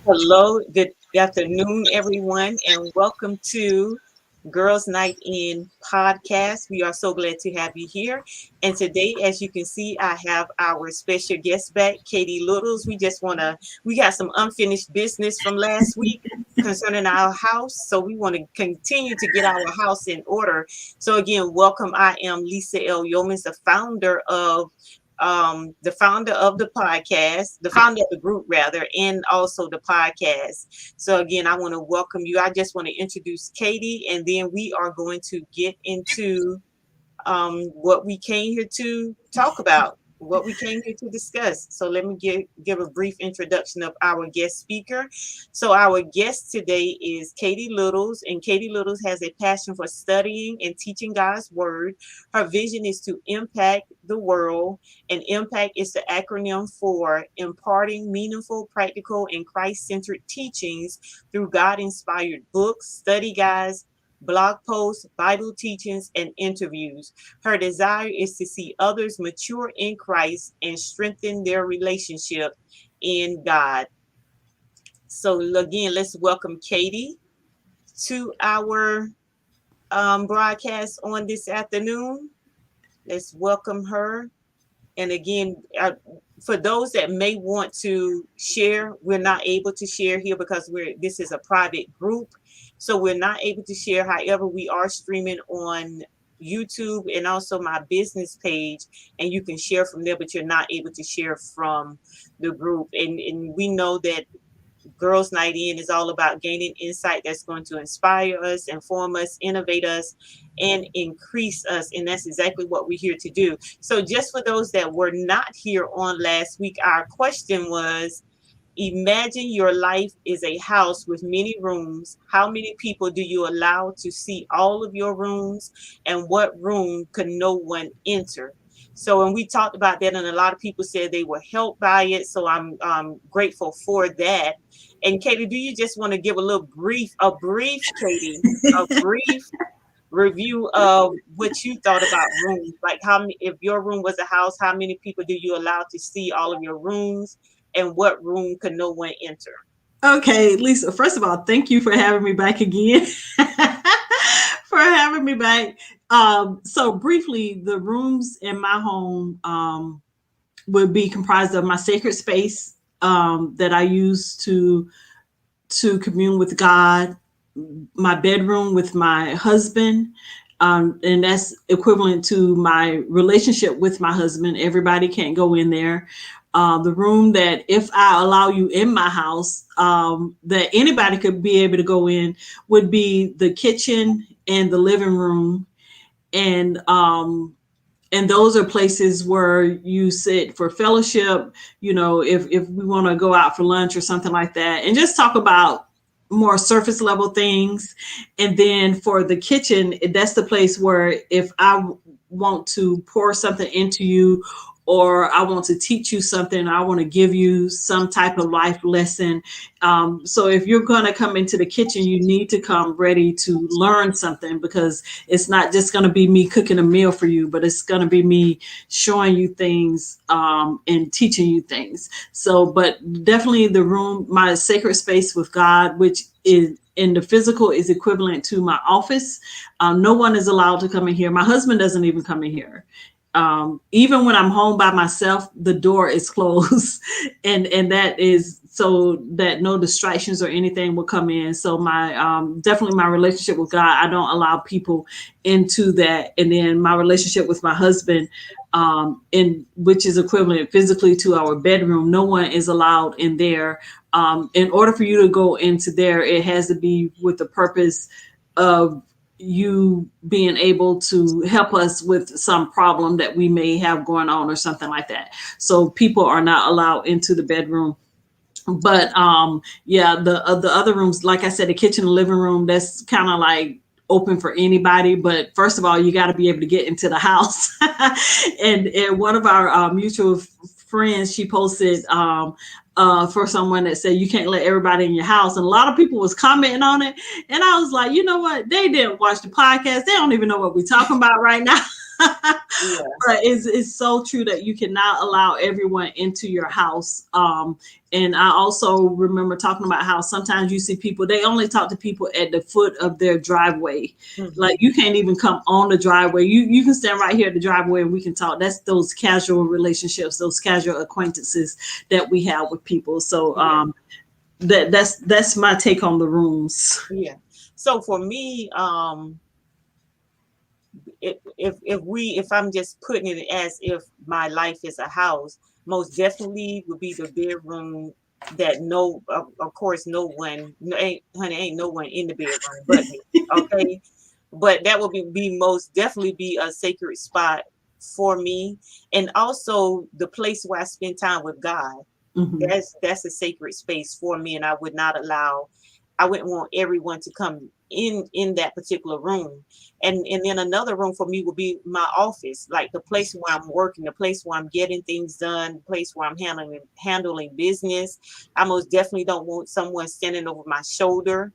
Hello, good afternoon, everyone, and welcome to Girls Night In Podcast. We are so glad to have you here. And today, as you can see, I have our special guest back, Katie Littles. We got some unfinished business from last week concerning our house. So we want to continue to get our house in order. So again, welcome. I am Lisa L. Yeomans, the founder of the podcast, the founder of the group rather, and also the podcast. So again, I want to welcome you. I just want to introduce Katie, and then we are going to get into what we came here to talk about, what we came here to discuss. So let me give a brief introduction of our guest speaker. So our guest today is Katie Littles, and Katie Littles has a passion for studying and teaching God's word. Her vision is to impact the world, and impact is the acronym for imparting meaningful, practical, and Christ-centered teachings through God-inspired books, study guides, blog posts, Bible teachings, and interviews. Her desire is to see others mature in Christ and strengthen their relationship in God. So again, let's welcome Katie to our broadcast on this afternoon. Let's welcome her. And again, for those that may want to share, we're not able to share here because this is a private group. So we're not able to share. However, we are streaming on YouTube and also my business page, and you can share from there, but you're not able to share from the group. And we know that Girls Night In is all about gaining insight that's going to inspire us, inform us, innovate us, and increase us. And that's exactly what we're here to do. So just for those that were not here on last week, our question was, imagine your life is a house with many rooms. How many people do you allow to see all of your rooms? And what room could no one enter? So when we talked about that, and a lot of people said they were helped by it. So I'm grateful for that. And Katie, do you just want to give a brief review of what you thought about rooms? Like how many, if your room was a house, how many people do you allow to see all of your rooms? And what room could no one enter? Okay, Lisa, first of all, thank you for having me back again. For having me back. So briefly, the rooms in my home would be comprised of my sacred space that I use to commune with God, my bedroom with my husband, and that's equivalent to my relationship with my husband. Everybody can't go in there. The room that if I allow you in my house, that anybody could be able to go in would be the kitchen and the living room. And those are places where you sit for fellowship, if we want to go out for lunch or something like that, and just talk about more surface level things. And then for the kitchen, that's the place where if I want to pour something into you, or I want to teach you something, I want to give you some type of life lesson. So if you're going to come into the kitchen, you need to come ready to learn something, because it's not just going to be me cooking a meal for you, but it's going to be me showing you things and teaching you things. So, but definitely the room, my sacred space with God, which is in the physical, is equivalent to my office. No one is allowed to come in here. My husband doesn't even come in here. Even when I'm home by myself, the door is closed, and that is so that no distractions or anything will come in. So my definitely my relationship with God, I don't allow people into that. And then my relationship with my husband, in which is equivalent physically to our bedroom, no one is allowed in there. In order for you to go into there, it has to be with the purpose of you being able to help us with some problem that we may have going on or something like that. So people are not allowed into the bedroom. But yeah, the other rooms, like I said, the kitchen and living room, that's kind of like open for anybody. But first of all, you got to be able to get into the house. And one of our mutual friends, she posted for someone that said you can't let everybody in your house, and a lot of people was commenting on it, and I was like, you know what, they didn't watch the podcast, they don't even know what we're talking about right now. Yeah. But it's so true that you cannot allow everyone into your house. And I also remember talking about how sometimes you see people, they only talk to people at the foot of their driveway. Mhm. Like you can't even come on the driveway. You can stand right here at the driveway and we can talk. That's those casual relationships, those casual acquaintances that we have with people. So Yeah. that's my take on the rooms. Yeah. So for me, if I'm just putting it as if my life is a house, most definitely would be the bedroom that no, of course, no one, no, ain't, honey, ain't no one in the bedroom but me. Okay. But that would be most definitely be a sacred spot for me. And also the place where I spend time with God. Hmm. That's a sacred space for me. And I wouldn't want everyone to come in that particular room. And then another room for me would be my office, like the place where I'm working, the place where I'm getting things done, the place where I'm handling business. I most definitely don't want someone standing over my shoulder,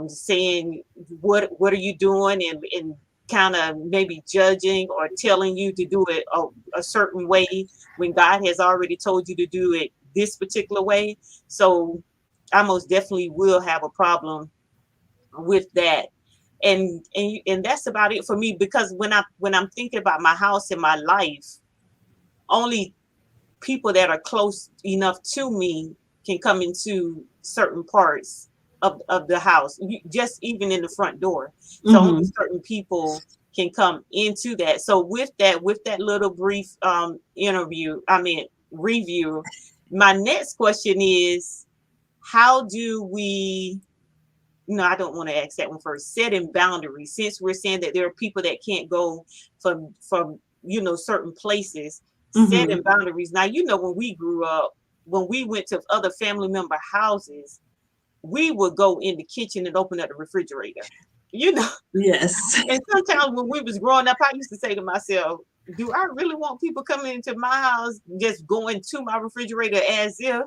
saying what are you doing, and kind of maybe judging or telling you to do it a certain way when God has already told you to do it this particular way. So I most definitely will have a problem with that. And that's about it for me, because when I'm thinking about my house and my life, only people that are close enough to me can come into certain parts of the house, just even in the front door. So only Hmm. certain people can come into that. So with that little brief review, my next question is, how do we, no, I don't want to ask that one first. Setting boundaries, since we're saying that there are people that can't go from certain places. Hmm. Setting boundaries. Now, when we grew up, when we went to other family member houses, we would go in the kitchen and open up the refrigerator. You know, Yes. and sometimes when we was growing up, I used to say to myself, "Do I really want people coming into my house just going to my refrigerator as if?"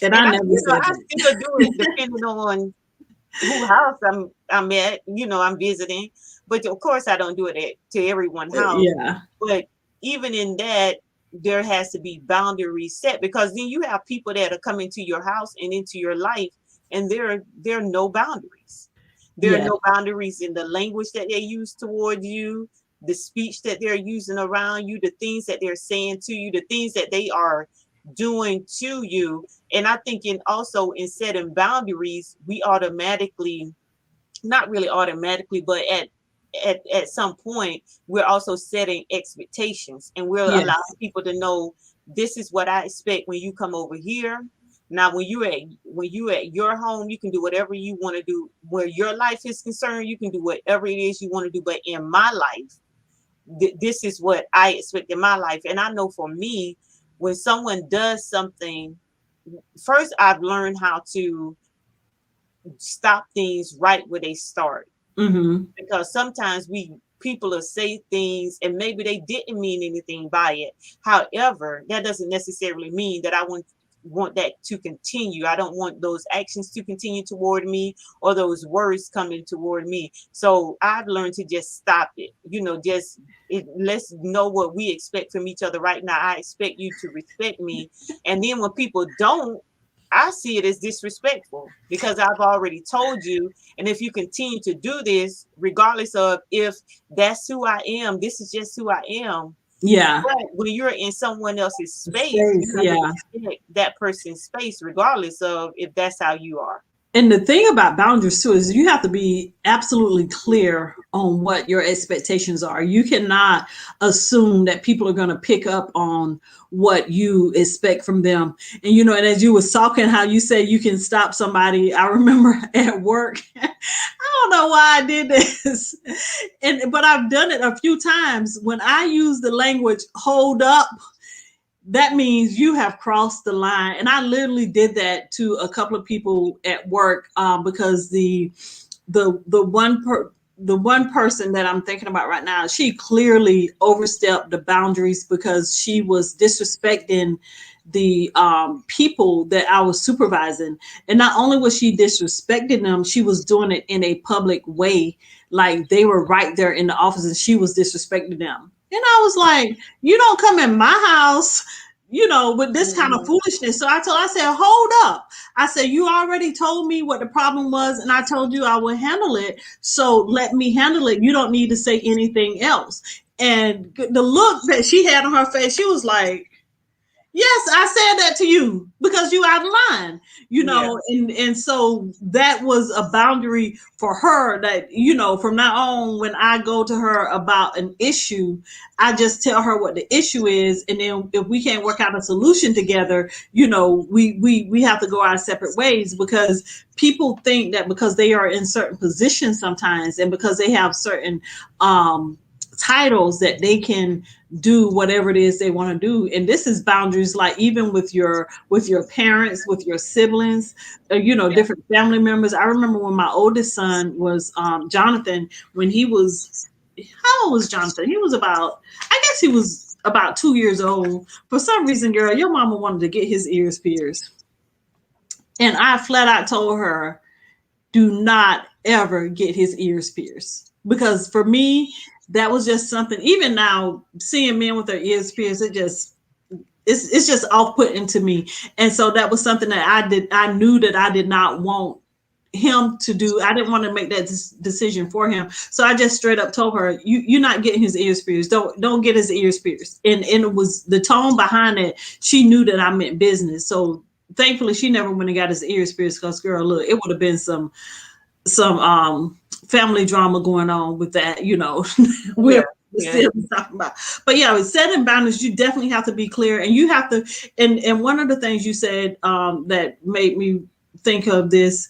And And I I, never said I that. still do it depending on who house I'm at, I'm visiting. But of course I don't do it to everyone's house. Yeah. But even in that, there has to be boundaries set, because then you have people that are coming to your house and into your life, and there are no boundaries. There are Yeah. no boundaries in the language that they use toward you, the speech that they're using around you, the things that they're saying to you, the things that they are doing to you. And I think also in setting boundaries, we automatically, not really automatically, but at some point, we're also setting expectations, and we're allowing Yes. people to know, this is what I expect when you come over here. Now, when you at your home, you can do whatever you want to do. Where your life is concerned, you can do whatever it is you want to do. But in my life, this is what I expect in my life. And I know for me, when someone does something, first I've learned how to stop things right where they start, Hmm. because sometimes we people will say things and maybe they didn't mean anything by it. However, that doesn't necessarily mean that I want that to continue. I don't want those actions to continue toward me, or those words coming toward me. So I've learned to just stop it. Let's know what we expect from each other right now. I expect you to respect me. And then when people don't, I see it as disrespectful, because I've already told you. And if you continue to do this, regardless of if that's who I am, this is just who I am. Yeah. But when you're in someone else's space, Space. you have to Yeah. respect that person's space, regardless of if that's how you are. And the thing about boundaries too is you have to be absolutely clear on what your expectations are. You cannot assume that people are going to pick up on what you expect from them. And as you was talking, how you say you can stop somebody. I remember at work, I don't know why I did this, but I've done it a few times. When I use the language "hold up," that means you have crossed the line. And I literally did that to a couple of people at work, because the one person that I'm thinking about right now, she clearly overstepped the boundaries because she was disrespecting the people that I was supervising. And not only was she disrespecting them, she was doing it in a public way. like they were right there in the office and she was disrespecting them. And I was like, you don't come in my house, with this kind of Mhm. foolishness. So I said, hold up. I said, you already told me what the problem was, and I told you I would handle it. So let me handle it. You don't need to say anything else. And the look that she had on her face, she was like, yes, I said that to you because you out of line, Yeah. and so that was a boundary for her that, from now on, when I go to her about an issue, I just tell her what the issue is. And then if we can't work out a solution together, we have to go our separate ways, because people think that because they are in certain positions sometimes, and because they have certain, titles, that they can do whatever it is they want to do. And this is boundaries, like even with your parents, with your siblings, Yeah. different family members. I remember when my oldest son was, Jonathan, when he was, how old was Jonathan? He was about, I guess he was about 2 years old. For some reason, girl, your mama wanted to get his ears pierced, and I flat out told her, do not ever get his ears pierced. Because for me, that was just something. Even now, seeing men with their ears pierced, it's just off-putting to me. And so that was something that I knew that I did not want him to do. I didn't want to make that decision for him. So I just straight up told her, you're not getting his ears pierced. Don't get his ears pierced. And it was the tone behind it. She knew that I meant business. So thankfully she never went and got his ears pierced, because girl, look, it would have been some family drama going on with that, Yeah. we're Yeah. still talking about. But yeah, with setting boundaries, you definitely have to be clear, and you have to. And one of the things you said, that made me think of this.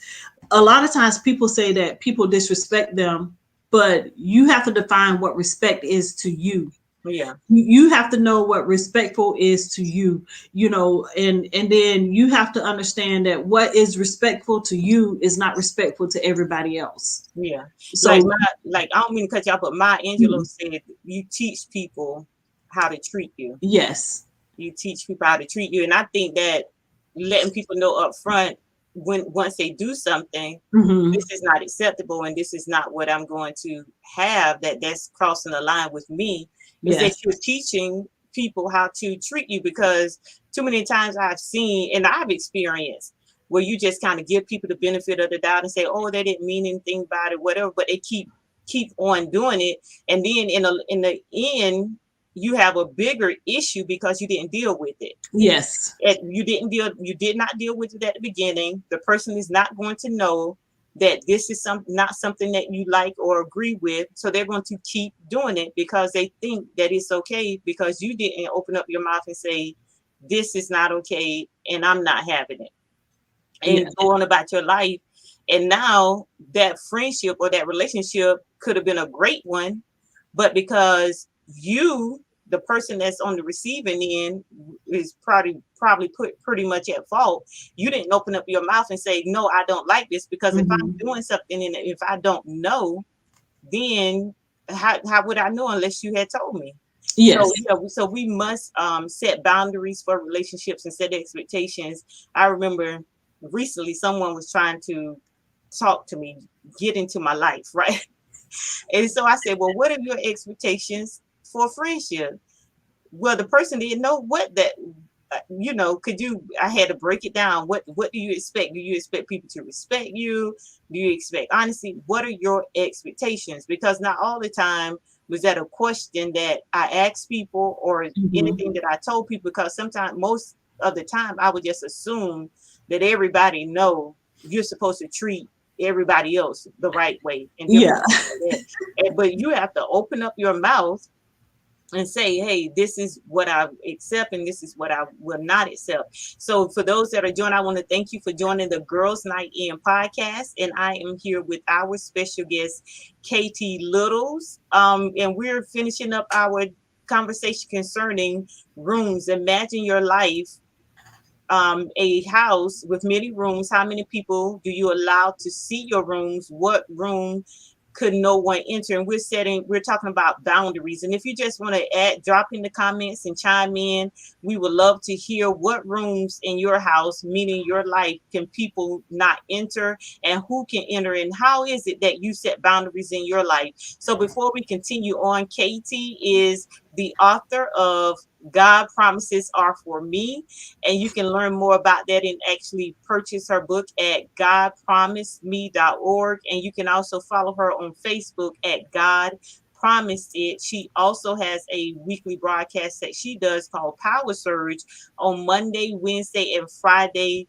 A lot of times, people say that people disrespect them, but you have to define what respect is to you. Yeah. You have to know what respectful is to you, and then you have to understand that what is respectful to you is not respectful to everybody else. Yeah. So Like I don't mean to cut you off, but Maya Angelou said you teach people how to treat you. yes. You teach people how to treat you. And I think that letting people know up front, when once they do something, Hmm. this is not acceptable and this is not what I'm going to have, that's crossing the line with me, is that Yes. you're teaching people how to treat you. Because too many times I've seen and I've experienced where you just kind of give people the benefit of the doubt and say, oh, they didn't mean anything by it, whatever, but they keep on doing it. And then in the end, you have a bigger issue because you didn't deal with it. Yes. You did not deal with it at the beginning. The person is not going to know that this is not something that you like or agree with, so they're going to keep doing it because they think that it's okay, because you didn't open up your mouth and say this is not okay and I'm not having it, and Yeah. go on about your life. And now that friendship or that relationship could have been a great one, but because the person that's on the receiving end, is probably put pretty much at fault. You didn't open up your mouth and say, no, I don't like this, because if I'm Hmm. doing something and if I don't know, then how would I know unless you had told me? So Yes. yeah, so we must set boundaries for relationships and set expectations. I remember recently someone was trying to talk to me, get into my life, right? And so I said, well, what are your expectations for friendship? Well, the person didn't know what that, I had to break it down. What do you expect? Do you expect people to respect you? Do you expect honesty? What are your expectations? Because not all the time was that a question that I asked people or Hmm. anything that I told people, because sometimes, most of the time, I would just assume that everybody know you're supposed to treat everybody else the right way and different Yeah. things like that. But you have to open up your mouth and say, hey, this is what I accept and this is what I will not accept. So for those that are joining, I want to thank you for joining the Girls Nite In Podcast. And I am here with our special guest, Katie Littles. And we're finishing up our conversation concerning rooms. Imagine your life, a house with many rooms. How many people do you allow to see your rooms? What room could no one enter. And we're talking about boundaries. And if you just want to drop in the comments and chime in, we would love to hear what rooms in your house, meaning your life, can people not enter, and who can enter, and how is it that you set boundaries in your life. So before we continue on, Katie is the author of God Promises Are For Me, and you can learn more about that and actually purchase her book at godpromiseme.org. And you can also follow her on Facebook at God Promised It. She also has a weekly broadcast that she does called Power Surge on Monday, Wednesday, and Fridays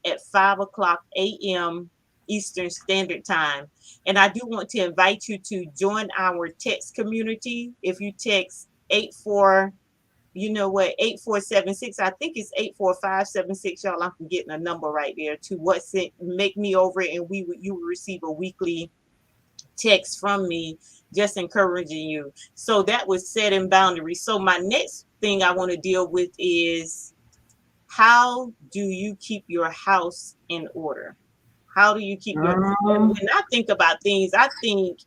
at 5 o'clock a.m. Eastern Standard Time. And I do want to invite you to join our text community. If you text 8476, I think it's 84576, y'all. I'm getting a number right there to what's it, make me over it, and you will receive a weekly text from me just encouraging you. So that was setting boundaries. So my next thing I want to deal with is, how do you keep your house in order? How do you keep your, when I think about things, I think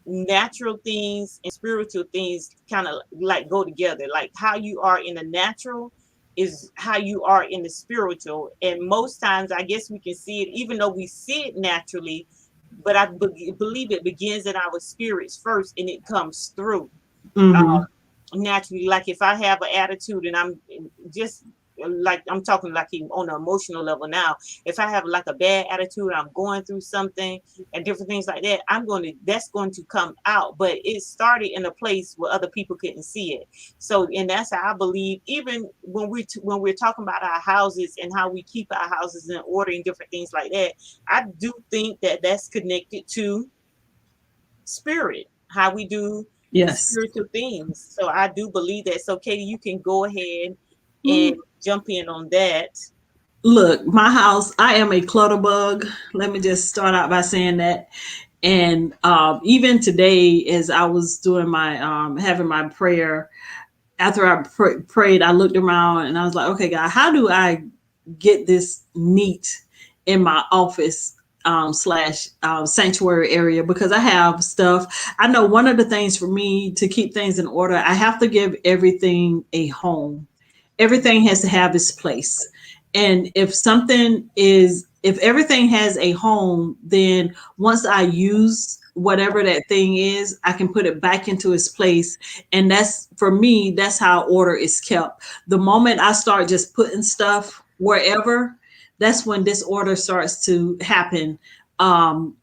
natural things and spiritual things kind of like go together. Like how you are in the natural is how you are in the spiritual. And most times, I guess we can see it, even though we see it naturally, but I believe it begins in our spirits first, and it comes through naturally. Like if I have an attitude, and I'm just like, I'm talking like on an emotional level now. If I have like a bad attitude, I'm going through something and different things like that, that's going to come out. But it started in a place where other people couldn't see it. So, and that's how I believe, even when we're talking about our houses and how we keep our houses in order and different things like that, I do think that that's connected to spirit, how we do spiritual things. So I do believe that. So Katie, you can go ahead and jump in on that. Look, my house, I am a clutter bug. Let me just start out by saying that. And even today, as I was doing my having my prayer, after I prayed, I looked around and I was like, okay, God, how do I get this neat in my office slash sanctuary area? Because I have stuff. I know one of the things for me to keep things in order, I have to give everything a home. Everything has to have its place. And if everything has a home, then once I use whatever that thing is, I can put it back into its place. And that's, for me, that's how order is kept. The moment I start just putting stuff wherever, that's when disorder starts to happen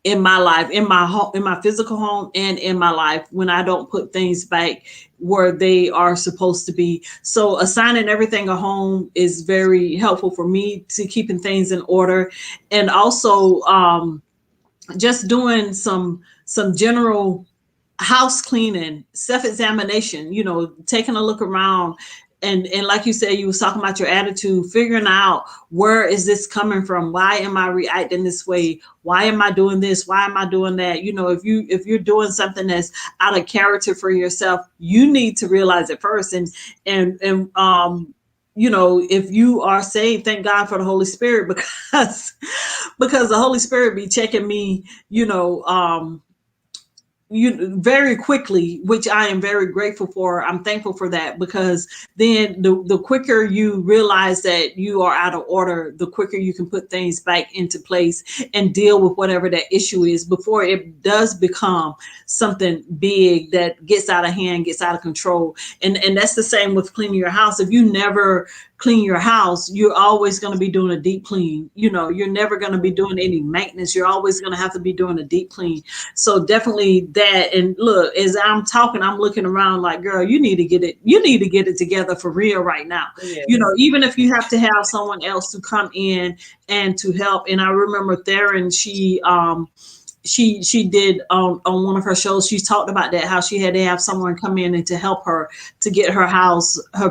in my life, in my home, in my physical home, and in my life, when I don't put things back where they are supposed to be. So assigning everything a home is very helpful for me to keeping things in order. And also just doing some general house cleaning, self-examination, taking a look around. And like you said, you was talking about your attitude, figuring out, where is this coming from? Why am I reacting this way? Why am I doing this? Why am I doing that? If you're doing something that's out of character for yourself, you need to realize it first. And if you are saved, thank God for the Holy Spirit, because the Holy Spirit be checking me, very quickly, which I am very grateful for. I'm thankful for that, because then the quicker you realize that you are out of order, the quicker you can put things back into place and deal with whatever that issue is before it does become something big that gets out of hand, gets out of control. And that's the same with cleaning your house. If you never clean your house, you're always going to be doing a deep clean. You're never going to be doing any maintenance. You're always going to have to be doing a deep clean. So definitely that. And look, as I'm talking, I'm looking around like, girl, you need to get it together for real right now. Yes. Even if you have to have someone else to come in and to help. And I remember Theron, she did on one of her shows, she talked about that, how she had to have someone come in and to help her to get her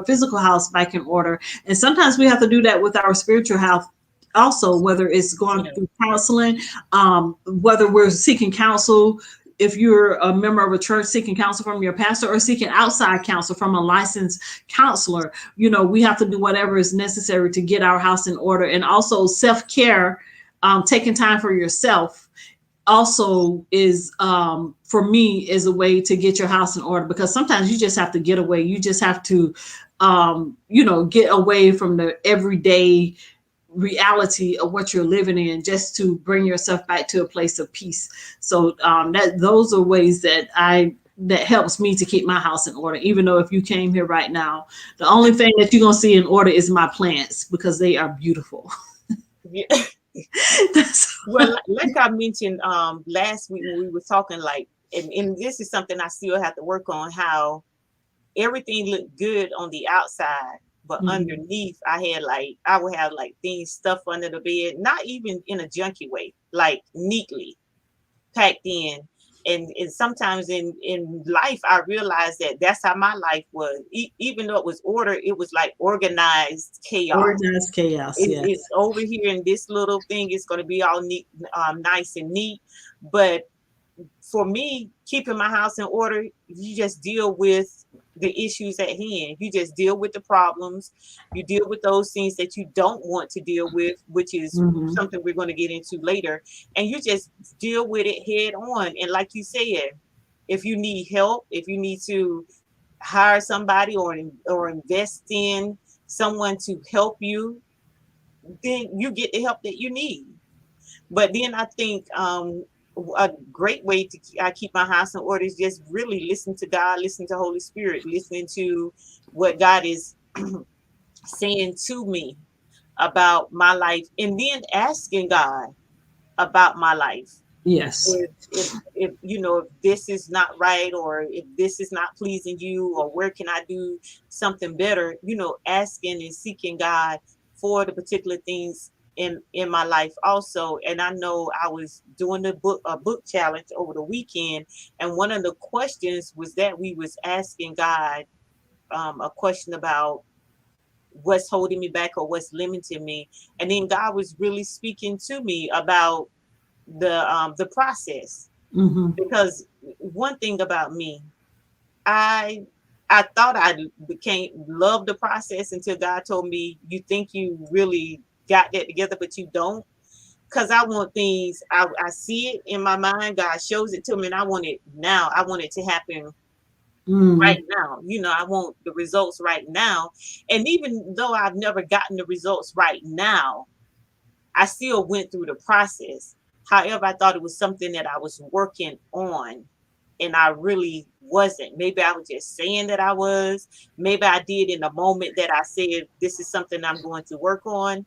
physical house back in order. And sometimes we have to do that with our spiritual health also, whether it's going through counseling, whether we're seeking counsel, if you're a member of a church, seeking counsel from your pastor, or seeking outside counsel from a licensed counselor. We have to do whatever is necessary to get our house in order. And also self-care, taking time for yourself, also is, for me, is a way to get your house in order, because sometimes you just have to get away. You just have to, get away from the everyday reality of what you're living in, just to bring yourself back to a place of peace. So that those are ways that helps me to keep my house in order. Even though if you came here right now, the only thing that you're gonna see in order is my plants, because they are beautiful. Yeah. Well, like I mentioned last week when we were talking, like, and this is something I still have to work on, how everything looked good on the outside, but Mhm. underneath I would have like things stuffed under the bed, not even in a junky way, like neatly packed in. And sometimes in life I realized that that's how my life was. Even though it was order, it was like organized chaos. Organized chaos, It's yes. over here in this little thing, it's going to be all neat, nice and neat. But for me, keeping my house in order, you just deal with the issues at hand. You just deal with the problems. You deal with those things that you don't want to deal with, which is Hmm. something we're going to get into later. And you just deal with it head on. And like you said, if you need help, if you need to hire somebody or invest in someone to help you, then you get the help that you need. But then I think a great way to I keep my house in order is just really listen to God, listen to Holy Spirit, listening to what God is saying to me about my life, and then asking God about my life. Yes. If if this is not right, or if this is not pleasing you, or where can I do something better, asking and seeking God for the particular things in my life also. And I know I was doing a book challenge over the weekend, and one of the questions was that we was asking God a question about what's holding me back or what's limiting me. And then God was really speaking to me about the process. Hmm. Because one thing about me, I I thought I became love the process until God told me, you think you really got that together, but you don't. Because I want things, I see it in my mind, God shows it to me, and I want it now. I want it to happen right Mm. now. I want the results right now. And even though I've never gotten the results right now, I still went through the process. However, I thought it was something that I was working on, and I really wasn't. Maybe I was just saying that I was. Maybe I did in the moment that I said, this is something I'm going to work on.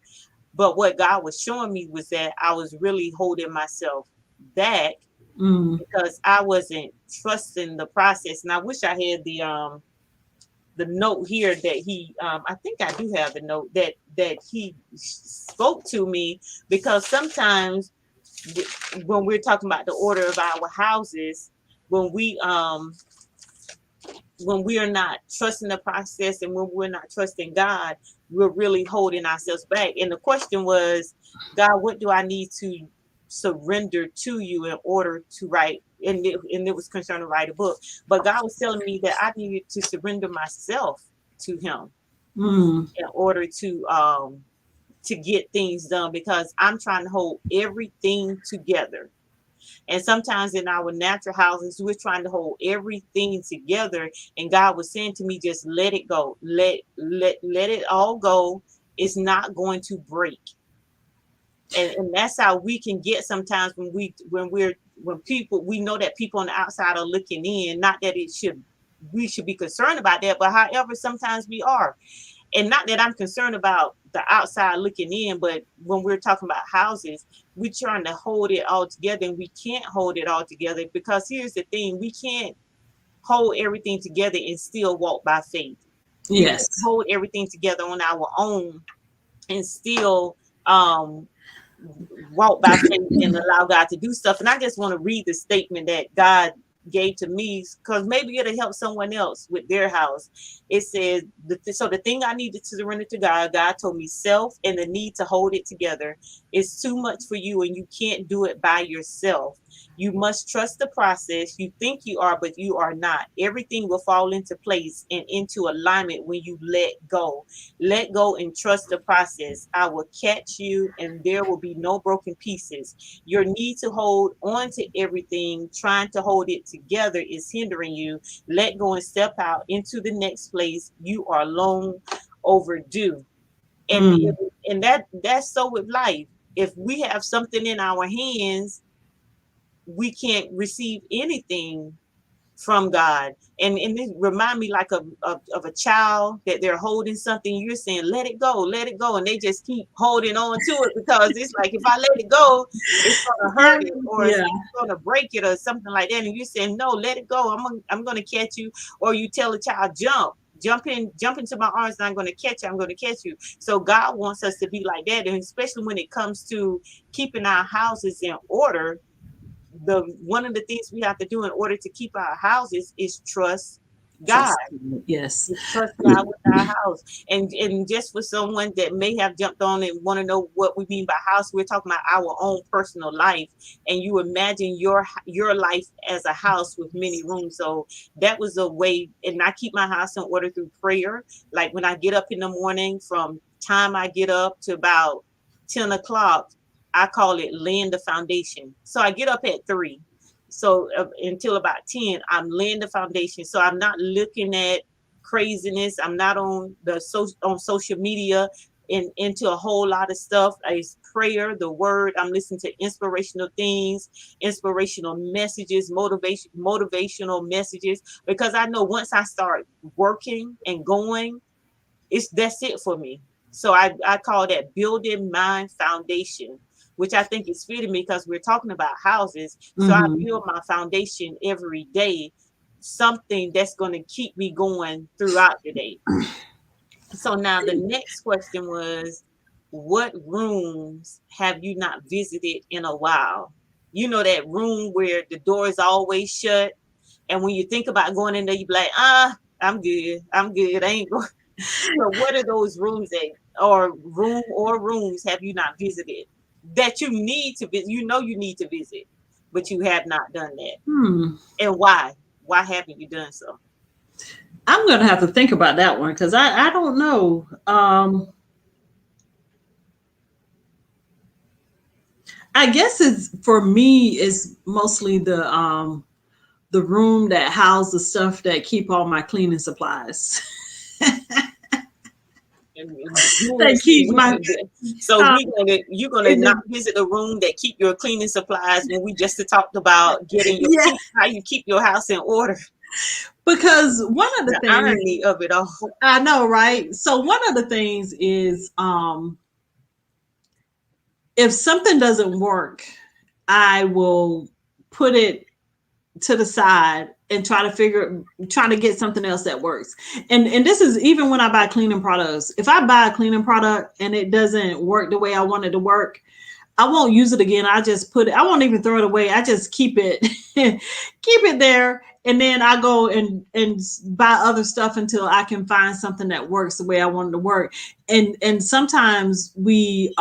But what God was showing me was that I was really holding myself back Mm. because I wasn't trusting the process. And I wish I had the note here that he I think I do have the note that he spoke to me, because sometimes when we're talking about the order of our houses, when we are not trusting the process, and when we're not trusting God, we're really holding ourselves back. And the question was, God, what do I need to surrender to you in order to write? And it was concerning write a book. But God was telling me that I needed to surrender myself to Him Mm. in order to get things done, because I'm trying to hold everything together. And sometimes in our natural houses, we're trying to hold everything together. And God was saying to me, just let it go. Let it all go. It's not going to break. And that's how we can get sometimes when people, we know that people on the outside are looking in. Not that we should be concerned about that, but however, sometimes we are. And not that I'm concerned about the outside looking in, but when we're talking about houses, we're trying to hold it all together, and we can't hold it all together, because here's the thing: we can't hold everything together and still walk by faith. We can't Yes. hold everything together on our own and still um walk by faith and allow God to do stuff. And I just want to read the statement that God gave to me, because maybe it'll help someone else with their house. It says, so the thing I needed to surrender to God, God told me, self and the need to hold it together is too much for you, and you can't do it by yourself. You must trust the process. You think you are, but you are not. Everything will fall into place and into alignment when you let go. Let go and trust the process. I will catch you, and there will be no broken pieces. Your need to hold on to everything, trying to hold it together, is hindering you. Let go and step out into the next place. You are long overdue. And Mm. and that's so with life. If we have something in our hands, we can't receive anything from God. And it remind me like of a child that they're holding something. You're saying, let it go. And they just keep holding on to it because it's like, if I let it go, it's going to Yeah. hurt it, or it's Yeah. going to break it or something like that. And you're saying, no, let it go. I'm going to catch you. Or you tell a child, jump into my arms, and I'm going to catch you. I'm going to catch you. So God wants us to be like that. And especially when it comes to keeping our houses in order, the one of the things we have to do in order to keep our houses is trust God. Trust. Yes. Trust God with our house. And just for someone that may have jumped on and want to know what we mean by house, we're talking about our own personal life. And you imagine your life as a house with many rooms. So that was a way. And I keep my house in order through prayer. Like when I get up in the morning, from time I get up to about 10 o'clock, I call it laying the foundation. So I get up at 3. So until about 10, I'm laying the foundation. So I'm not looking at craziness. I'm not on social media and into a whole lot of stuff. It's prayer, the word. I'm listening to inspirational things, inspirational messages, motivational messages, because I know once I start working and going, that's it for me. So I call that building my foundation, which I think is fitting me because we're talking about houses. So I Mm-hmm. build my foundation every day, something that's going to keep me going throughout the day. So now the next question was, what rooms have you not visited in a while? You know, that room where the door is always shut. And when you think about going in there, you be like, I'm good. I'm good. I ain't going. So what are those rooms that, or rooms have you not visited that you need to visit? You know you need to visit, but you have not done that. Hmm. And why? Why haven't you done so? I'm gonna have to think about that one because I don't know. I guess it's for me is mostly the room that houses the stuff that keep all my cleaning supplies. That keep my So uh, you're gonna in not the, visit a room that keep your cleaning supplies when we just talked about getting yeah, how you keep your house in order. because one of the The things irony of it all. I know, right? So one of the things is if something doesn't work, I will put it to the side and try to get something else that works. And this is even when I buy cleaning products. If I buy a cleaning product and it doesn't work the way I want it to work, I won't use it again. I just put it, I won't even throw it away. I just keep it keep it there. And then I go and buy other stuff until I can find something that works the way I want it to work. And sometimes we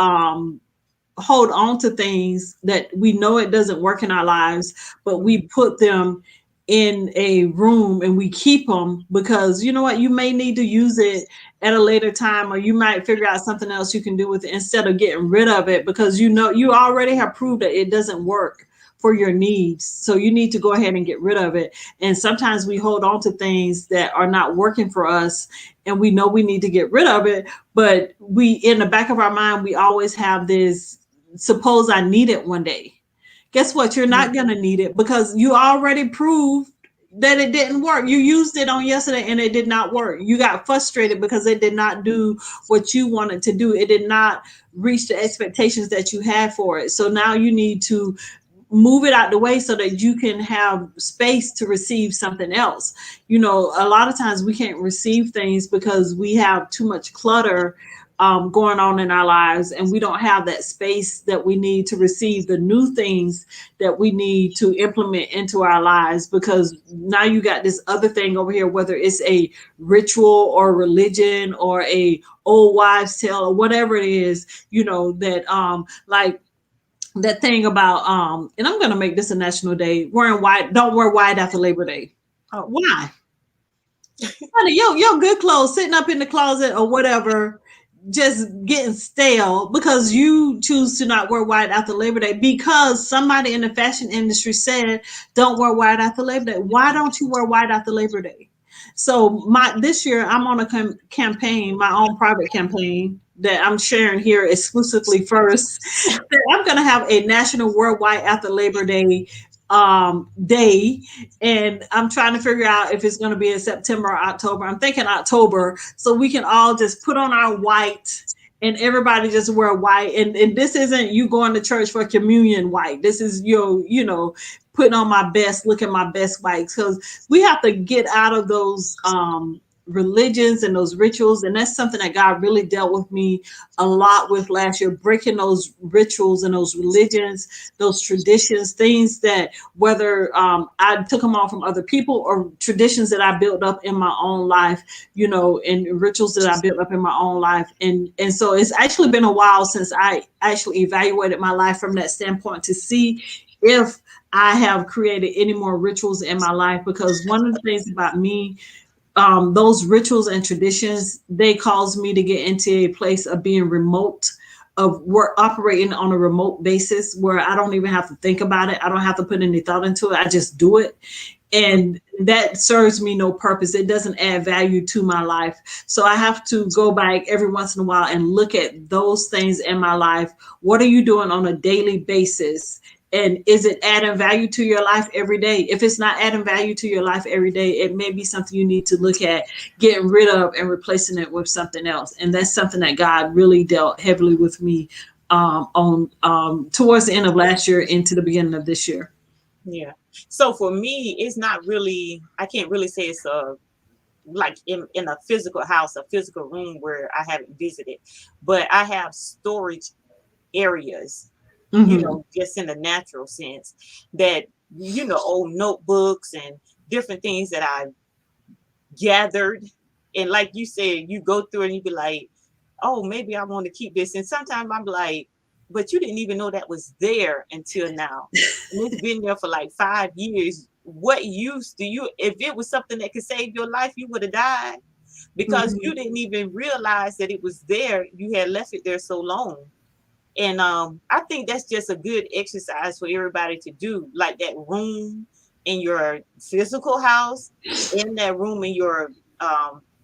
hold on to things that we know it doesn't work in our lives, but we put them in a room and we keep them because you know what, you may need to use it at a later time, or you might figure out something else you can do with it instead of getting rid of it because you know you already have proved that it doesn't work for your needs. So you need to go ahead and get rid of it. And sometimes we hold on to things that are not working for us and we know we need to get rid of it, but we in the back of our mind we always have this, suppose I need it one day. Guess what? You're not going to need it because you already proved that it didn't work. You used it on yesterday and it did not work. You got frustrated because it did not do what you wanted to do. It did not reach the expectations that you had for it. So now you need to move it out the way so that you can have space to receive something else. You know, a lot of times we can't receive things because we have too much clutter going on in our lives, and we don't have that space that we need to receive the new things that we need to implement into our lives, because now you got this other thing over here, whether it's a ritual or religion or a old wives tale or whatever it is, you know, that like that thing about and I'm gonna make this a national day, wearing white, don't wear white after Labor Day. Oh, Why? Honey, your good clothes sitting up in the closet or whatever, just getting stale because you choose to not wear white after Labor Day because somebody in the fashion industry said don't wear white after Labor Day. Why don't you wear white after Labor Day? So my this year I'm on a campaign, my own private campaign that I'm sharing here exclusively first. I'm gonna have a national wear white after Labor Day day, and I'm trying to figure out if it's going to be in September or October. I'm thinking October, so we can all just put on our white and everybody just wear white. And this isn't you going to church for communion white. This is putting on my best, looking my best white, because we have to get out of those religions and those rituals, and that's something that God really dealt with me a lot with last year, breaking those rituals and those religions, those traditions, things that whether I took them on from other people or traditions that I built up in my own life, and rituals that I built up in my own life. And so it's actually been a while since I actually evaluated my life from that standpoint to see if I have created any more rituals in my life, because one of the things about me, those rituals and traditions, they cause me to get into a place of being remote, of work operating on a remote basis where I don't even have to think about it. I don't have to put any thought into it. I just do it. And that serves me no purpose. It doesn't add value to my life. So I have to go back every once in a while and look at those things in my life. What are you doing on a daily basis? And is it adding value to your life every day? If it's not adding value to your life every day, it may be something you need to look at getting rid of and replacing it with something else. And that's something that God really dealt heavily with me on towards the end of last year into the beginning of this year. yeah. So for me, it's not really, I can't really say it's a like in a physical house, a physical room where I haven't visited, but I have storage areas, Mm-hmm. just in the natural sense, that, old notebooks and different things that I gathered. And like you said, you go through and you be like, oh, maybe I want to keep this. And sometimes I'm like, but you didn't even know that was there until now. And it's been there for like 5 years. What use do you, if it was something that could save your life, you would have died because Mm-hmm. you didn't even realize that it was there. You had left it there so long. And I think that's just a good exercise for everybody to do, like that room in your physical house, in that room in your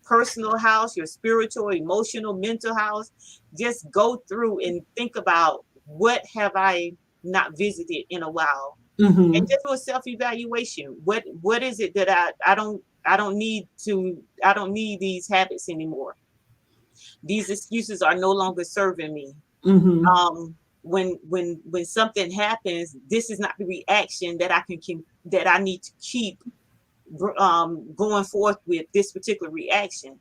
personal house, your spiritual, emotional, mental house. Just go through and think about, what have I not visited in a while, and Mm-hmm. just do a self-evaluation. What is it that I don't need these habits anymore. These excuses are no longer serving me. Mm-hmm. When something happens, this is not the reaction that that I need to keep going forth with this particular reaction.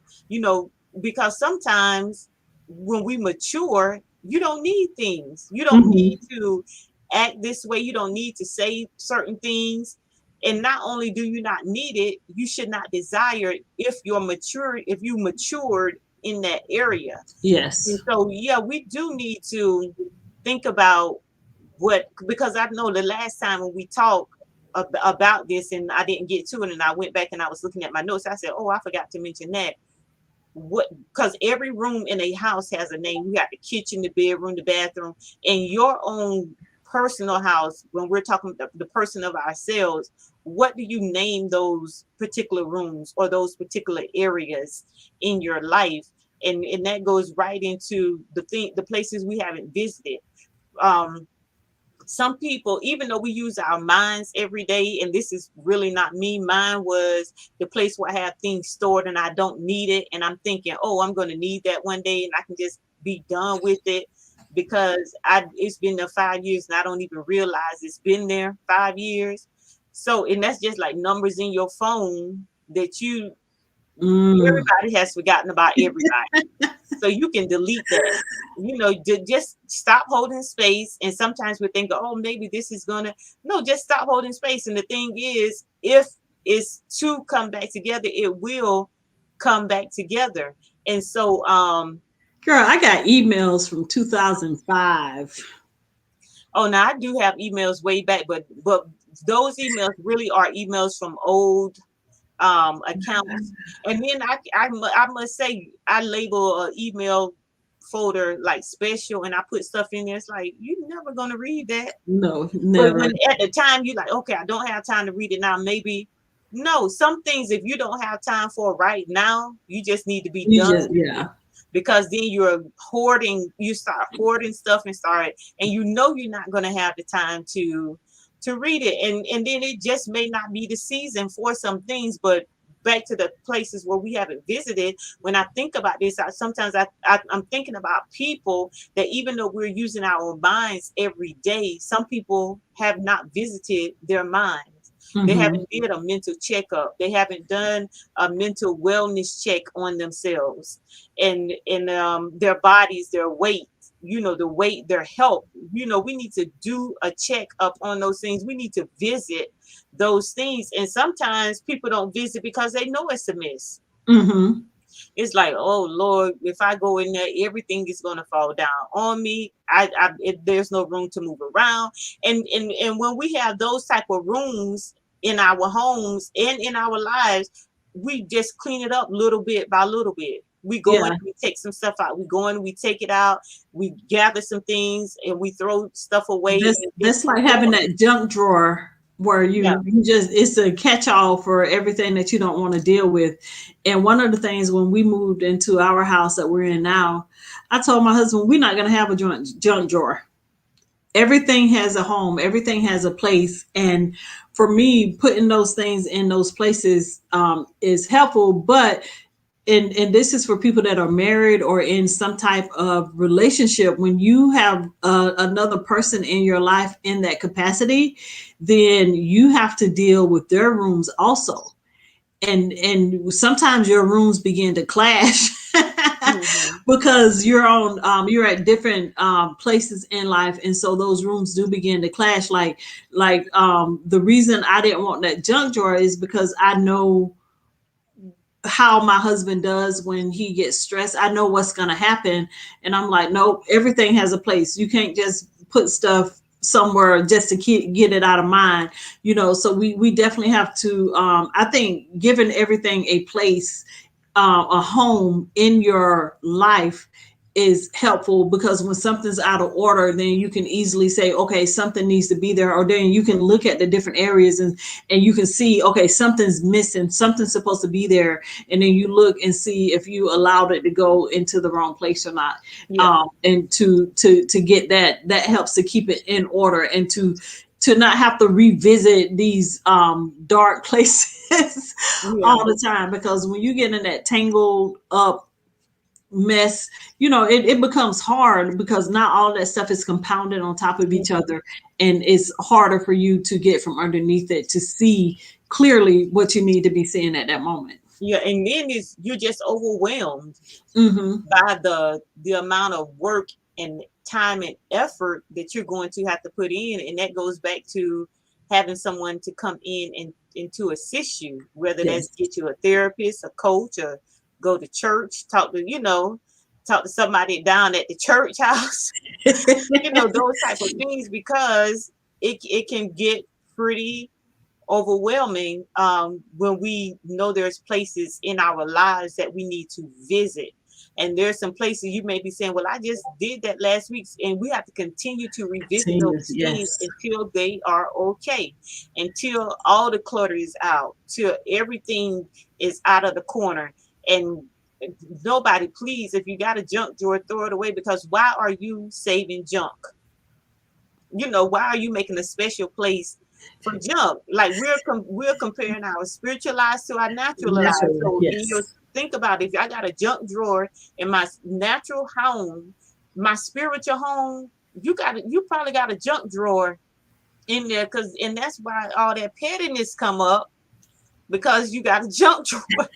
Because sometimes when we mature, you don't need things. You don't need Mm-hmm. to act this way. You don't need to say certain things. And not only do you not need it, you should not desire it if you matured in that area. And Yes. so, yeah, we do need to think about because I know the last time when we talked about this and I didn't get to it, and I went back and I was looking at my notes, I said, oh, I forgot to mention that. Because every room in a house has a name. You got the kitchen, the bedroom, the bathroom, and your own personal house. When we're talking about the person of ourselves, what do you name those particular rooms or those particular areas in your life? And that goes right into the places we haven't visited. Um, some people, even though we use our minds every day, and this is really not me, mine was the place where I have things stored and I don't need it. And I'm thinking, oh, I'm going to need that one day and I can just be done with it, because it's been there 5 years and I don't even realize it's been there 5 years. So, and that's just like numbers in your phone that Mm. everybody has forgotten about everybody. So you can delete that. Just stop holding space. And sometimes we think, oh, maybe this is gonna. No, just stop holding space. And the thing is, if it's to come back together, it will come back together. And so, Girl, I got emails from 2005. Oh, now I do have emails way back, but those emails really are emails from old accounts. And then I must say I label an email folder like special, and I put stuff in there. It's like you're never gonna read that. No, But never. when at the time you like, okay, I don't have time to read it now. Maybe no, some things if you don't have time for right now, you just need to be You done just, with it. yeah. Because then you're hoarding, you start hoarding stuff and you know you're not gonna have the time to read it. And then it just may not be the season for some things, but back to the places where we haven't visited. When I think about this, I'm thinking about people that even though we're using our minds every day, some people have not visited their minds. They Hmm. haven't did a mental checkup. They haven't done a mental wellness check on themselves and their bodies, their weight, the weight, their health. We need to do a check up on those things. We need to visit those things. And sometimes people don't visit because they know it's a miss. Hmm. It's like, oh Lord, if I go in there, everything is going to fall down on me. There's no room to move around. And when we have those type of rooms in our homes and in our lives, we just clean it up little bit by little bit. We go in, Yeah. we take some stuff out. We go in, we take it out. We gather some things and we throw stuff away. This And that's like having that junk drawer where yeah, you just, it's a catch all for everything that you don't want to deal with. And one of the things when we moved into our house that we're in now, I told my husband we're not gonna have a junk drawer. Everything has a home, everything has a place. And for me, putting those things in those places is helpful. But and this is for people that are married or in some type of relationship. When you have another person in your life in that capacity, then you have to deal with their rooms also. And sometimes your rooms begin to clash hmm, because you're at different places in life, and so those rooms do begin to clash. Like the reason I didn't want that junk drawer is because I know how my husband does when he gets stressed. I know what's going to happen. And I'm like, nope, everything has a place. You can't just put stuff somewhere just to get it out of mind, so we definitely have to, I think giving everything a place, a home in your life is helpful, because when something's out of order, then you can easily say, okay, something needs to be there. Or then you can look at the different areas and you can see, okay, something's missing, something's supposed to be there. And then you look and see if you allowed it to go into the wrong place or not. yeah, And to get that helps to keep it in order, and to not have to revisit these dark places yeah, all the time. Because when you get in that tangled up mess, it becomes hard, because not all that stuff is compounded on top of each other, and it's harder for you to get from underneath it to see clearly what you need to be seeing at that moment. yeah. And then you're just overwhelmed Mm-hmm. by the amount of work and time and effort that you're going to have to put in. And that goes back to having someone to come in and to assist you, whether that's Yes. get you a therapist, a coach, or go to church, talk to somebody down at the church house. Those type of things, because it can get pretty overwhelming when we know there's places in our lives that we need to visit. And there's some places you may be saying, well, I just did that last week. And we have to continue to revisit Continuous, those things yes. until they are okay, until all the clutter is out, till everything is out of the corner. And nobody, please, if you got a junk drawer, throw it away, because why are you saving junk? Why are you making a special place for junk? Like we're comparing our spiritual lives to our natural lives. Naturally, So in your yes. think about it, if I got a junk drawer in my natural home, my spiritual home, you probably got a junk drawer in there, and that's why all that pettiness come up, because you got a junk drawer.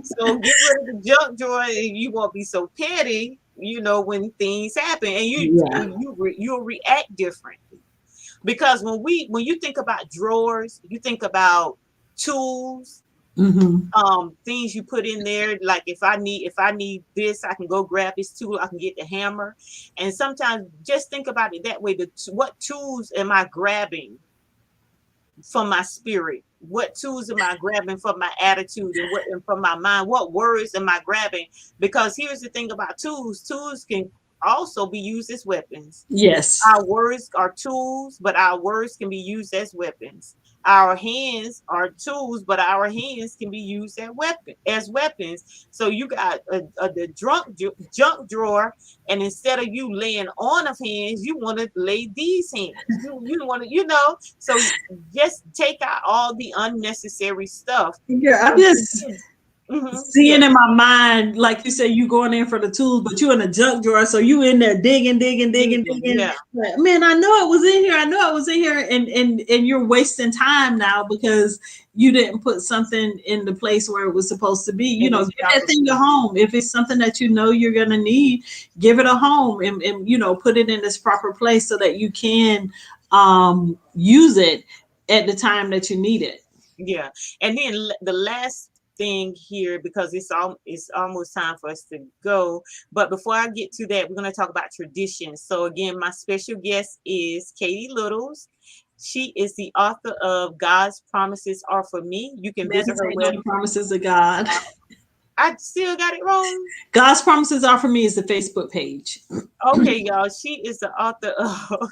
So get rid of the junk drawer, and you won't be so petty, when things happen, and Yeah. you'll react different. Because when you think about drawers, you think about tools, Mm-hmm. Things you put in there, like if I need this, I can go grab this tool, I can get the hammer. And sometimes just think about it that way. What tools am I grabbing from my spirit? What tools am I grabbing from my attitude, and from my mind? What words am I grabbing? Because here's the thing about tools can also be used as weapons. Yes. Our words are tools, but our words can be used as weapons. Our hands are tools, but our hands can be used as weapons. So you got the junk drawer, and instead of you laying on of hands, you want to lay these hands. You want to, So just take out all the unnecessary stuff. Yeah, I'm So just yeah, seeing in my mind, like you say, you going in for the tools, but you in a junk drawer, so you in there digging, digging, digging, digging. yeah, Like, man, I know it was in here. I know it was in here, and you're wasting time now because you didn't put something in the place where it was supposed to be. and it's Give that thing a powerful. home. If it's something that you know you're gonna need, give it a home, and put it in this proper place so that you can use it at the time that you need it. Yeah, and then the last thing here, because it's almost time for us to go. But before I get to that, we're going to talk about traditions. So again, my special guest is Katie Littles. She is the author of God's Promises Are for Me. You can visit her Meditate on web. the promises of God. I still got it wrong. God's promises are for me is the Facebook page. Okay, y'all. She is the author of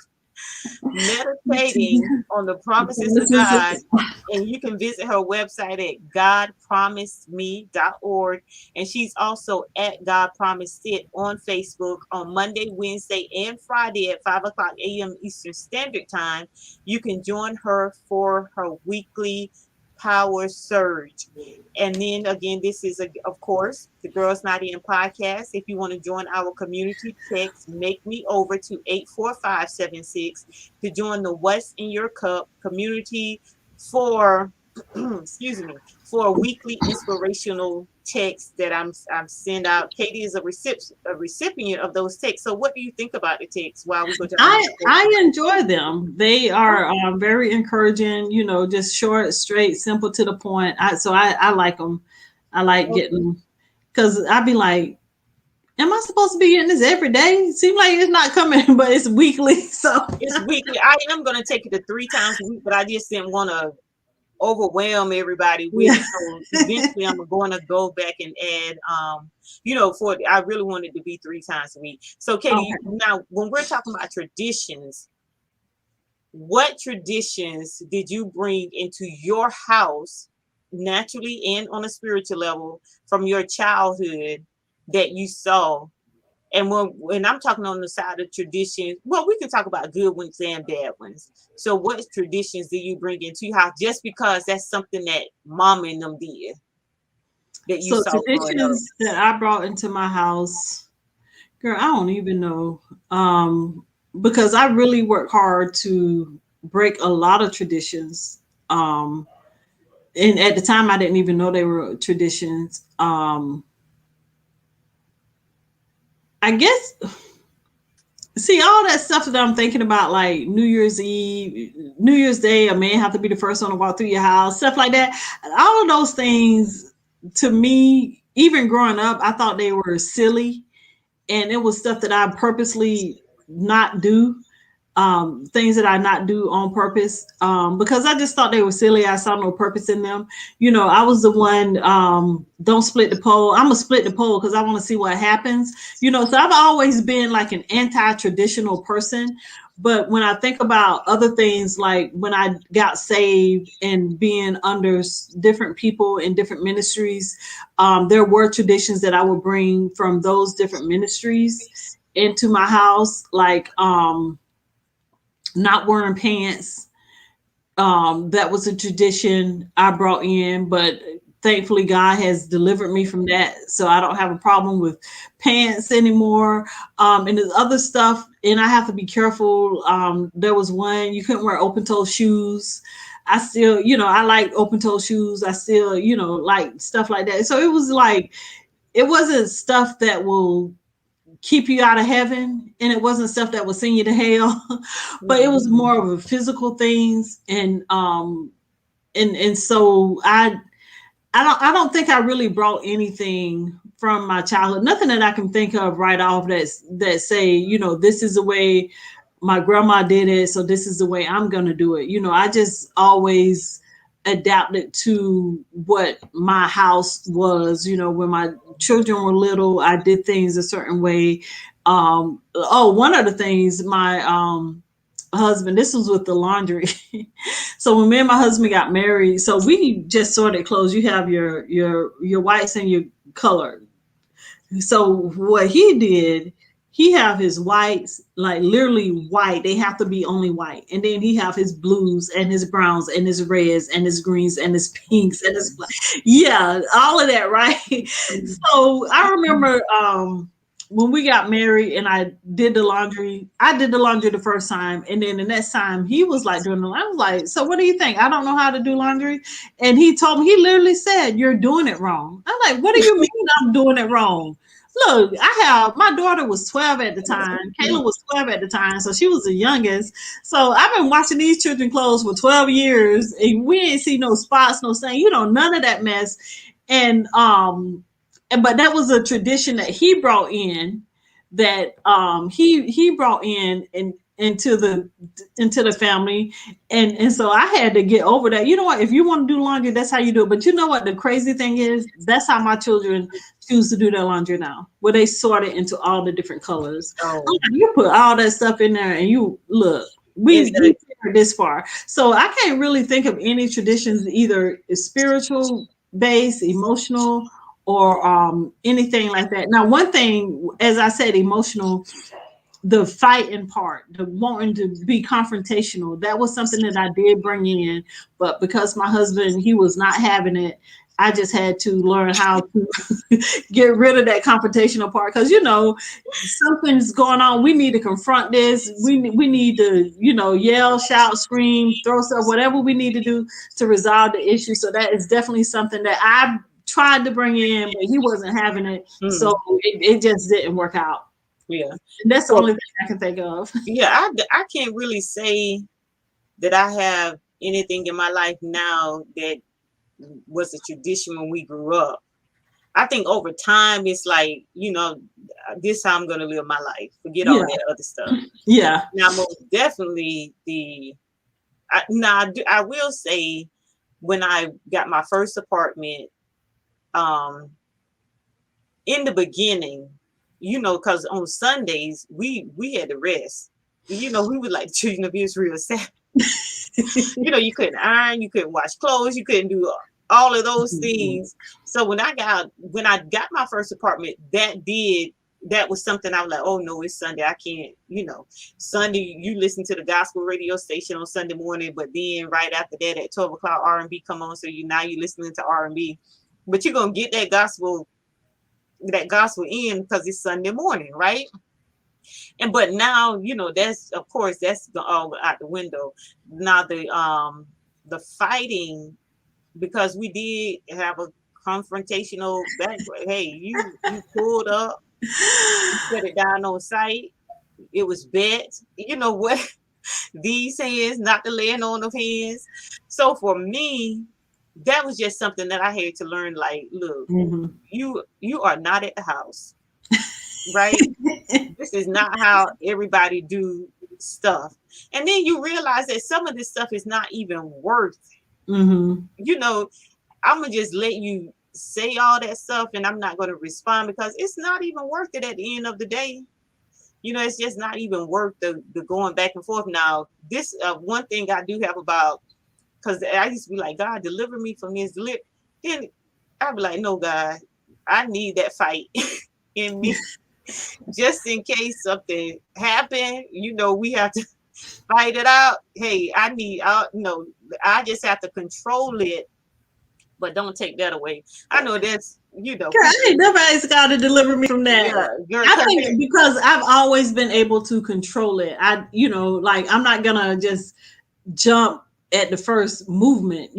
Meditating on the Promises of God. And you can visit her website at godpromiseme.org. And she's also at God Promised It on Facebook on Monday, Wednesday, and Friday at 5 o'clock a.m. Eastern Standard Time. You can join her for her weekly power surge. And then again, this is, of course, the gUrlz Nite In Podcast. If you want to join our community, text Make Me Over to 84576 to join the What's in Your Cup community for excuse me, for a weekly inspirational text that I'm send out. Katie is a recipient of those texts. So what do you think about the text while we go to our next I enjoy them. They are very encouraging. Just short, straight, simple, to the point. I like them. I like getting them because I'd be like, am I supposed to be getting this every day? Seems like it's not coming, but it's weekly. So It's weekly. I am going to take it to 3 times a week, but I just didn't want to overwhelm everybody with it. So eventually I'm going to go back and add, I really wanted to be 3 times a week. So Katie, okay. now when we're talking about traditions, what traditions did you bring into your house naturally and on a spiritual level from your childhood that you saw? And when I'm talking on the side of traditions, well, we can talk about good ones and bad ones. So what traditions do you bring into your house just because that's something that mom and them did that you So saw growing up? traditions that I brought into my house, girl, I don't even know. Because I really work hard to break a lot of traditions. And at the time I didn't even know they were traditions. I guess see all that stuff that I'm thinking about, like New Year's Eve, New Year's Day, a man have to be the first one to walk through your house, stuff like that. All of those things, to me, even growing up, I thought they were silly, and it was stuff that I purposely not do. Things that I not do on purpose, because I just thought they were silly. I saw no purpose in them. I was the one, don't split the pole. I'm gonna split the pole because I want to see what happens. So I've always been like an anti-traditional person. But when I think about other things, like when I got saved and being under different people in different ministries, there were traditions that I would bring from those different ministries into my house, like not wearing pants. That was a tradition I brought in, but thankfully God has delivered me from that. So I don't have a problem with pants anymore. And there's other stuff, and I have to be careful. There was one, you couldn't wear open toe shoes. I still, I like open toe shoes. I still, like stuff like that. So it was like, it wasn't stuff that will keep you out of heaven, and it wasn't stuff that would send you to hell. But it was more of a physical things, and so I don't think I really brought anything from my childhood. Nothing that I can think of right off that say, this is the way my grandma did it, so this is the way I'm gonna do it. I just always adapted to what my house was. When my children were little, I did things a certain way. One of the things, my husband, this was with the laundry. So when me and my husband got married, so we just sorted clothes. You have your whites and your colored. So what he did, he have his whites, like literally white. They have to be only white. And then he have his blues and his browns and his reds and his greens and his pinks and his, yeah, all of that, right? So I remember when we got married and I did the laundry the first time. And then the next time he was like doing the laundry. I was like, so what do you think? I don't know how to do laundry. And he told me, he literally said, you're doing it wrong. I'm like, what do you mean I'm doing it wrong? Look, my daughter was 12 at the time. Kayla was 12 at the time. So she was the youngest. So I've been watching these children clothes for 12 years and we ain't see no spots, no stain, none of that mess. And, but that was a tradition that he brought in, that he brought in into the family, and so I had to get over that. You know what? If you want to do laundry, that's how you do it. But you know what? The crazy thing is, that's how my children choose to do their laundry now, where they sort it into all the different colors. Oh. You put all that stuff in there, and you look. We this far, so I can't really think of any traditions, either spiritual based, emotional, or anything like that. Now, one thing, as I said, emotional, the fighting part, the wanting to be confrontational, that was something that I did bring in. But because my husband, he was not having it, I just had to learn how to get rid of that confrontational part. Because, something's going on. We need to confront this. We need to, yell, shout, scream, throw stuff, whatever we need to do to resolve the issue. So that is definitely something that I tried to bring in, but he wasn't having it. So it just didn't work out. Yeah. And that's the only thing I can think of. Yeah, I can't really say that I have anything in my life now that was a tradition when we grew up. I think over time it's like, this is how I'm gonna live my life. Forget all that other stuff. Yeah. Now, most definitely I will say, when I got my first apartment, in the beginning, because on Sundays we had to rest. We were like children of Israel. You couldn't iron, you couldn't wash clothes, you couldn't do all of those things. So when I got my first apartment, that was something I was like, oh no, it's Sunday. I can't, Sunday, you listen to the gospel radio station on Sunday morning, but then right after that at 12 o'clock R&B come on. So you're listening to R&B, but you're going to get that gospel in because it's Sunday morning, right? But now, that's all out the window. Now the fighting, because we did have a confrontational background. Hey, you pulled up, you put it down on site. It was bet. You know what? These hands, not the laying on of hands. So for me, that was just something that I had to learn. Like, look, you are not at the house, right? This is not how everybody do stuff. And then you realize that some of this stuff is not even worth. I'm gonna just let you say all that stuff, and I'm not gonna respond because it's not even worth it at the end of the day. It's just not even worth the going back and forth. Now, this one thing I do have about. Because I used to be like, God, deliver me from this. Then I'd be like, no, God, I need that fight in me. Just in case something happened, we have to fight it out. Hey, I just have to control it, but don't take that away. I know that's, Girl, nobody's got to deliver me from that. Yeah, I think because I've always been able to control it. I'm not going to just jump at the first movement,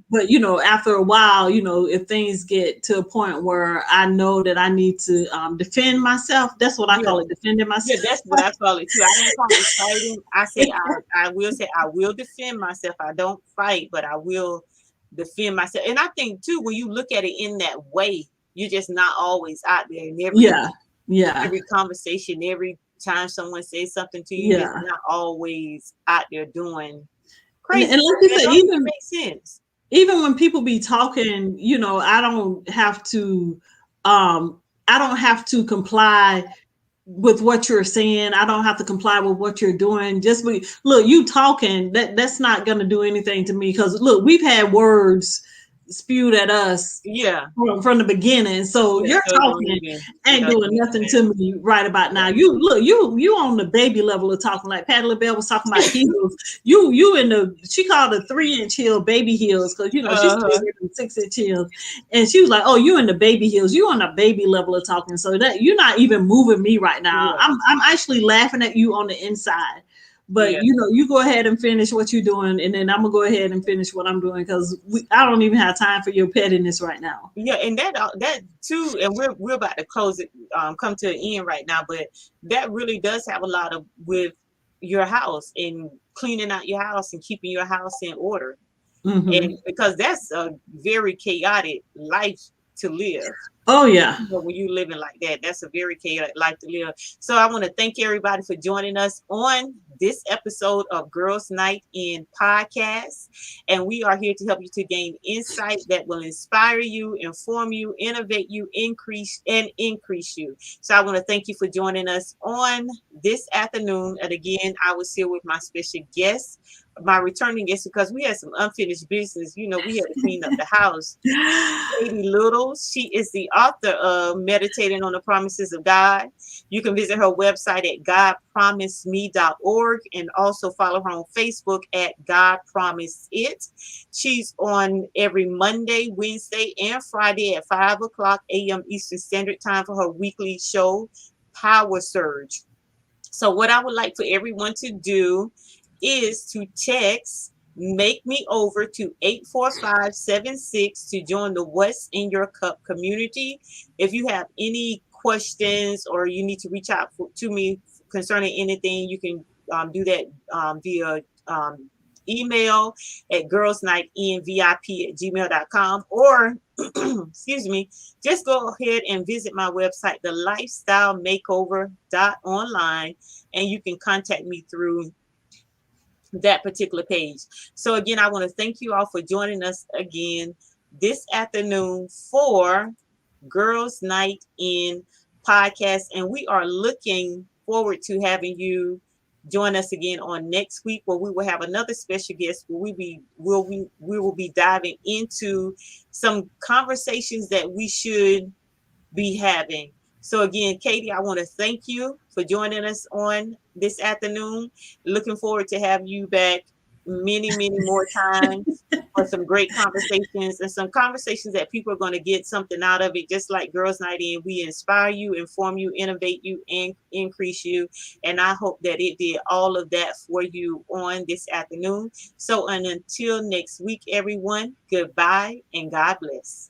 but after a while, if things get to a point where I know that I need to defend myself, that's what I call it, defending myself. Yeah, that's what I call it too. I don't call it fighting. I say I will defend myself. I don't fight, but I will defend myself. And I think too, when you look at it in that way, you're just not always out there in Yeah. Yeah. every conversation, every time someone says something to you, just Yeah. not always out there doing crazy And stuff like you that said, don't even make sense. even when people be talking, I don't have to I don't have to comply with what you're saying. I don't have to comply with what you're doing. Look, you talking, that's not going to do anything to me, because look, we've had words spewed at us Yeah. from the beginning. So Yeah. your So talking it ain't doesn't doing even nothing matter. to me right about now. Yeah. You on the baby level of talking, like Patti LaBelle was talking about heels. You in the, she called a 3-inch heel baby heels, because she's still Uh-huh. wearing 6-inch heels. And she was like, oh, you in the baby heels, you on the baby level of talking. So that you're not even moving me right now. Yeah. I'm actually laughing at you on the inside. But Yeah. you go ahead and finish what you're doing, and then I'm gonna go ahead and finish what I'm doing, because I don't even have time for your pettiness right now. Yeah, and that too, and we're about to close it, come to an end right now, but that really does have a lot of with your house and cleaning out your house and keeping your house in order. Hmm. And because that's a very chaotic life to live. Oh yeah. When you living like that, that's a very chaotic life to live. So I want to thank everybody for joining us on this episode of Girls Nite In Podcast. And we are here to help you to gain insight that will inspire you, inform you, innovate you, increase you. So I want to thank you for joining us on this afternoon. And again, I was here with my special guest, my returning guest, because we had some unfinished business. We had to clean up the house. Katie Little. She is the author of Meditating on the Promises of God. You can visit her website at godpromiseme.org and also follow her on Facebook at God Promise It. She's on every Monday, Wednesday, and Friday at 5 o'clock a.m. Eastern Standard Time for her weekly show, Power Surge. So what I would like for everyone to do is to text Make Me Over to 84576 to join the What's in Your Cup community. If you have any questions or you need to reach out to me concerning anything, you can do that via email at girlsniteinvip@gmail.com, or excuse me, just go ahead and visit my website, the lifestyle makeover.online, and you can contact me through that particular page. So again, I want to thank you all for joining us again this afternoon for Girls Nite In Podcast, and we are looking forward to having you join us again on next week, where we will have another special guest where we will be diving into some conversations that we should be having. So again, Katie, I want to thank you for joining us on this afternoon. Looking forward to have you back many, many more times for some great conversations, and some conversations that people are going to get something out of it. Just like Girls Night In, we inspire you, inform you, innovate you, and increase you. And I hope that it did all of that for you on this afternoon. So, and until next week, everyone, goodbye and God bless.